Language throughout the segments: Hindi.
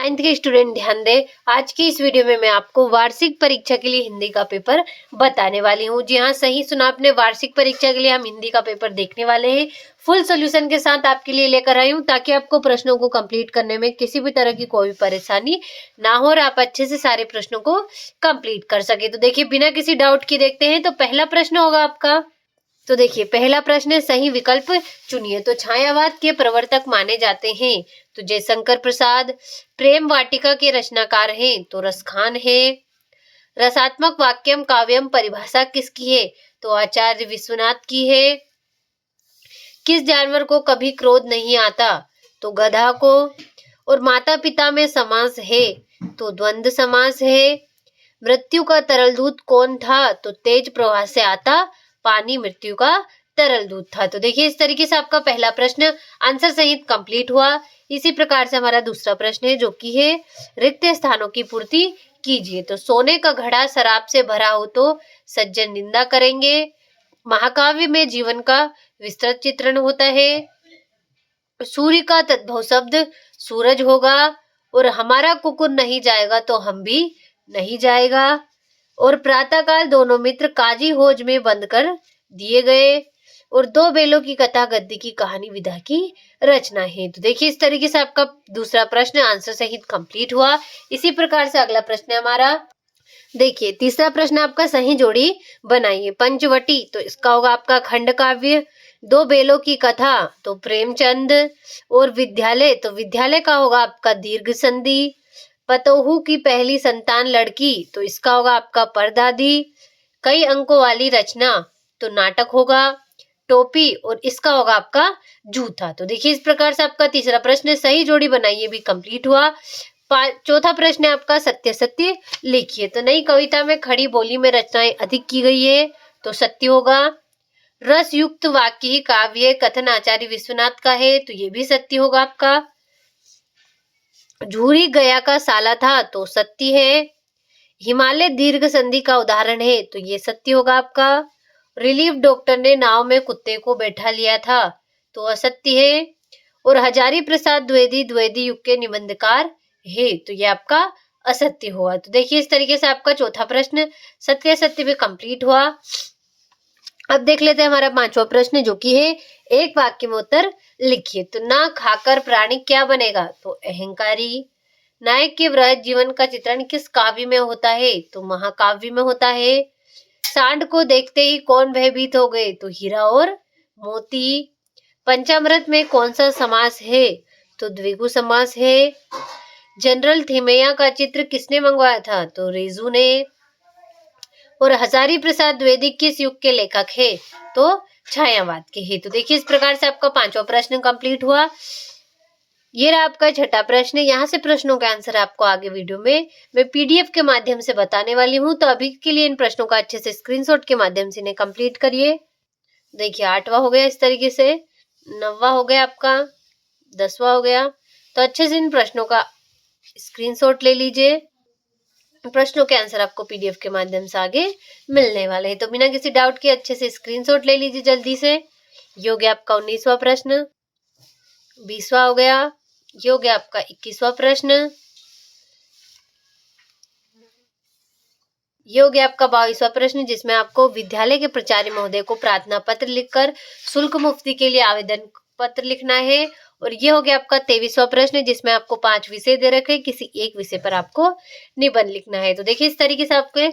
9th के स्टूडेंट ध्यान दें। आज की इस वीडियो में मैं आपको वार्षिक परीक्षा के लिए हिंदी का पेपर बताने वाली हूँ। जी हाँ, सही सुना आपने, वार्षिक परीक्षा के लिए हम हिंदी का पेपर देखने वाले हैं। फुल सोल्यूशन के साथ आपके लिए लेकर आई हूँ ताकि आपको प्रश्नों को कंप्लीट करने में किसी भी तरह की कोई भी परेशानी ना हो और आप अच्छे से सारे प्रश्नों को कंप्लीट कर सके। तो देखिए, बिना किसी डाउट के देखते हैं। तो पहला प्रश्न होगा आपका, तो देखिए पहला प्रश्न है, सही विकल्प चुनिए। तो छायावाद के प्रवर्तक माने जाते हैं तो जयशंकर प्रसाद। प्रेम वाटिका के रचनाकार हैं तो रसखान है। रसात्मक वाक्यम काव्यम परिभाषा किसकी है तो आचार्य विश्वनाथ की है। किस जानवर को कभी क्रोध नहीं आता तो गधा को। और माता पिता में समास है तो द्वंद्व समास है। मृत्यु का तरल दूत कौन था तो तेज प्रवाह से आता पानी मृत्यु का तरल दूत था। तो देखिए, इस तरीके से आपका पहला प्रश्न आंसर सहित कंप्लीट हुआ। इसी प्रकार से हमारा दूसरा प्रश्न है जो कि है, रिक्त स्थानों की पूर्ति कीजिए। तो सोने का घड़ा शराब से भरा हो तो सज्जन निंदा करेंगे। महाकाव्य में जीवन का विस्तृत चित्रण होता है। सूर्य का तद्भव शब्द सूरज होगा। और हमारा कुकुर नहीं जाएगा तो हम भी नहीं जाएगा। और प्रातःकाल दोनों मित्र काजी होज में बंद कर दिए गए। और दो बेलों की कथा गद्दी की कहानी विधा की रचना है। तो देखिए, इस तरीके से आपका दूसरा प्रश्न आंसर सहित कंप्लीट हुआ। इसी प्रकार से अगला प्रश्न है हमारा, देखिए तीसरा प्रश्न आपका, सही जोड़ी बनाइए। पंचवटी तो इसका होगा आपका खंड काव्य। दो बेलों की कथा तो प्रेमचंद। और विद्यालय तो विद्यालय का होगा आपका दीर्घ संधि। पतोहू की पहली संतान लड़की तो इसका होगा आपका परदादी। कई अंकों वाली रचना तो नाटक होगा टोपी। और इसका होगा आपका जूथा। तो देखिए, इस प्रकार से आपका तीसरा प्रश्न सही जोड़ी बनाइए भी कंप्लीट हुआ। चौथा प्रश्न है आपका, सत्य सत्य लिखिए। तो नई कविता में खड़ी बोली में रचनाएं अधिक की गई है तो सत्य होगा। रस युक्त वाक्य ही काव्य कथन आचार्य विश्वनाथ का है तो ये भी सत्य होगा आपका। झूरी गया का साला था तो सत्य है। हिमालय दीर्घ संधि का उदाहरण है तो ये सत्य होगा आपका। रिलीफ डॉक्टर ने नाव में कुत्ते को बैठा लिया था तो असत्य है। और हजारी प्रसाद द्विवेदी द्विवेदी युग के निबंधकार है तो ये आपका असत्य हुआ। तो देखिए, इस तरीके से आपका चौथा प्रश्न सत्य सत्य भी कंप्लीट हुआ। अब देख लेते हैं हमारा पांचवा प्रश्न जो कि है, एक वाक्य में उत्तर लिखिए। तो ना खाकर प्राणी क्या बनेगा तो अहंकारी। नायक के वृहद जीवन का चित्रण किस काव्य में होता है तो महाकाव्य में होता है। सांड को देखते ही कौन भयभीत हो गए तो हीरा और मोती। पंचामृत में कौन सा समास है तो द्विगु समास है। जनरल थिमैया का चित्र किसने मंगवाया था तो रेजू ने। और हजारी प्रसाद द्विवेदी किस युग के लेखक है तो छायावाद के है। तो देखिए, इस प्रकार से आपका पांचवा प्रश्न कंप्लीट हुआ। ये रहा आपका छठा प्रश्न। यहाँ से प्रश्नों का आंसर आपको आगे वीडियो में मैं पीडीएफ के माध्यम से बताने वाली हूँ। तो अभी के लिए इन प्रश्नों का अच्छे से स्क्रीनशॉट के माध्यम से इन्हें कंप्लीट करिए। देखिए, 8वां हो गया इस तरीके से, 9वां हो गया आपका, 10वां हो गया। तो अच्छे से इन प्रश्नों का स्क्रीनशॉट ले लीजिए। प्रश्नों के आंसर आपको पीडीएफ के माध्यम से आगे मिलने वाले हैं। तो बिना किसी डाउट के अच्छे से स्क्रीनशॉट ले लीजिए जल्दी से। ये हो गया आपका 19वां प्रश्न। 20वां हो गया। ये हो गया आपका 21वां प्रश्न। ये हो गया आपका 22वां प्रश्न, जिसमें आपको विद्यालय के प्राचार्य महोदय को प्रार्थना पत्र लिखकर शुल्क मुक्ति के लिए आवेदन पत्र लिखना है। और ये हो गया आपका 23वां प्रश्न, जिसमें आपको 5 विषय दे रखे हैं, किसी एक विषय पर आपको निबंध लिखना है। तो देखिए, इस तरीके से आपके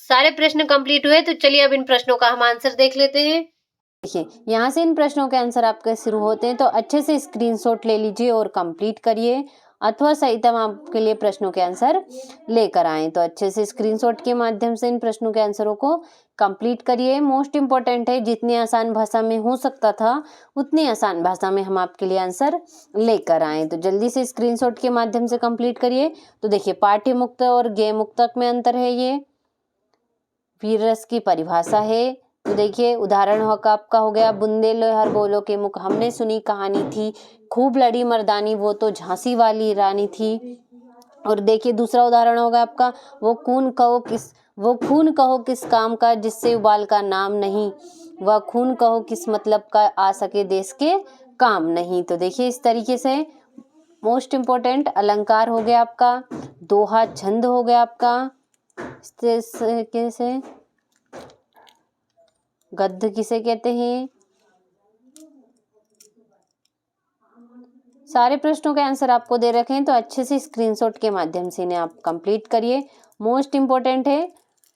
सारे प्रश्न कंप्लीट हुए। तो चलिए अब इन प्रश्नों का हम आंसर देख लेते हैं। देखिए, यहाँ से इन प्रश्नों के आंसर आपके शुरू होते हैं तो अच्छे से स्क्रीनशॉट ले लीजिए और कंप्लीट करिए, अथवा सहित हम आपके लिए प्रश्नों के आंसर लेकर आए। तो अच्छे से स्क्रीनशॉट के माध्यम से इन प्रश्नों के आंसरों को कंप्लीट करिए। मोस्ट इम्पोर्टेंट है, जितनी आसान भाषा में हो सकता था उतनी आसान भाषा में हम आपके लिए आंसर लेकर आए। तो जल्दी से स्क्रीनशॉट के माध्यम से कंप्लीट करिए। तो देखिए, पाठ्य मुक्त और गेय मुक्तक में अंतर है। ये वीर रस की परिभाषा है। तो देखिए, उदाहरण आपका हो गया, बुंदे लोहर बोलो के मुख हमने सुनी कहानी थी, खूब लड़ी मर्दानी वो तो झांसी वाली रानी थी। और देखिए, दूसरा उदाहरण होगा आपका, वो खून कहो किस काम का जिससे उबाल का नाम नहीं, वह खून कहो किस मतलब का आ सके देश के काम नहीं। तो देखिए, इस तरीके से मोस्ट इम्पोर्टेंट अलंकार हो गया आपका, दोहा छंद हो गया आपका, इस तरीके से गद्य किसे कहते हैं। सारे प्रश्नों के आंसर आपको दे रखे हैं, तो अच्छे से स्क्रीनशॉट के माध्यम से इन्हें आप कंप्लीट करिए। मोस्ट इम्पोर्टेंट है,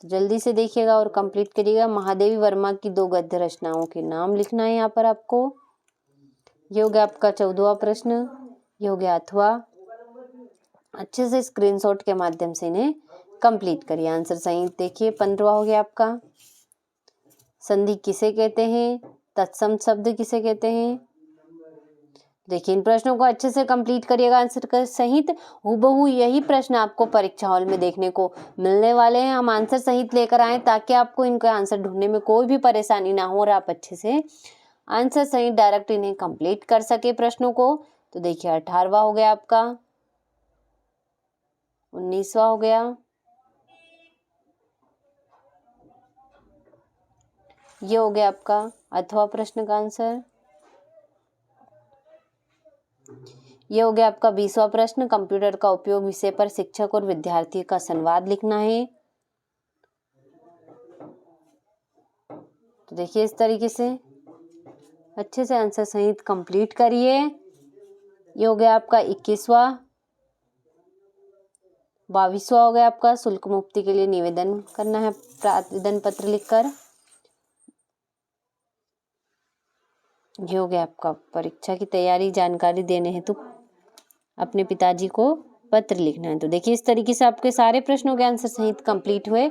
तो जल्दी से देखिएगा और कंप्लीट करिएगा। महादेवी वर्मा की 2 गद्य रचनाओं के नाम लिखना है यहाँ पर आपको। ये हो गया आपका 14वां प्रश्न, ये हो गया 8वां। अच्छे से स्क्रीनशॉट के माध्यम से इन्हें कंप्लीट करिए। आंसर सही देखिए 15वां हो गया आपका। संधि किसे कहते हैं, तत्सम शब्द किसे कहते हैं। देखिए इन प्रश्नों को अच्छे से कंप्लीट करिएगा आंसर का सहित। हूबहू यही प्रश्न आपको परीक्षा हॉल में देखने को मिलने वाले हैं। हम आंसर सहित लेकर आए ताकि आपको इनके आंसर ढूंढने में कोई भी परेशानी ना हो और आप अच्छे से आंसर सहित डायरेक्ट इन्हें कंप्लीट कर सके प्रश्नों को। तो देखिए 18वां हो गया आपका, 19वां हो गया, ये हो गया आपका 8वां प्रश्न का आंसर। ये हो गया आपका 20वां प्रश्न, कंप्यूटर का उपयोग विषय पर शिक्षक और विद्यार्थी का संवाद लिखना है। तो देखिए इस तरीके से अच्छे से आंसर सहित कंप्लीट करिए। ये हो गया आपका 21वां, 22वां हो गया आपका शुल्क मुक्ति के लिए निवेदन करना है आवेदन पत्र लिखकर। ये हो गया आपका परीक्षा की तैयारी जानकारी देने हेतु अपने पिताजी को पत्र लिखना है। तो देखिए इस तरीके से आपके सारे प्रश्नों के आंसर सहित कंप्लीट हुए।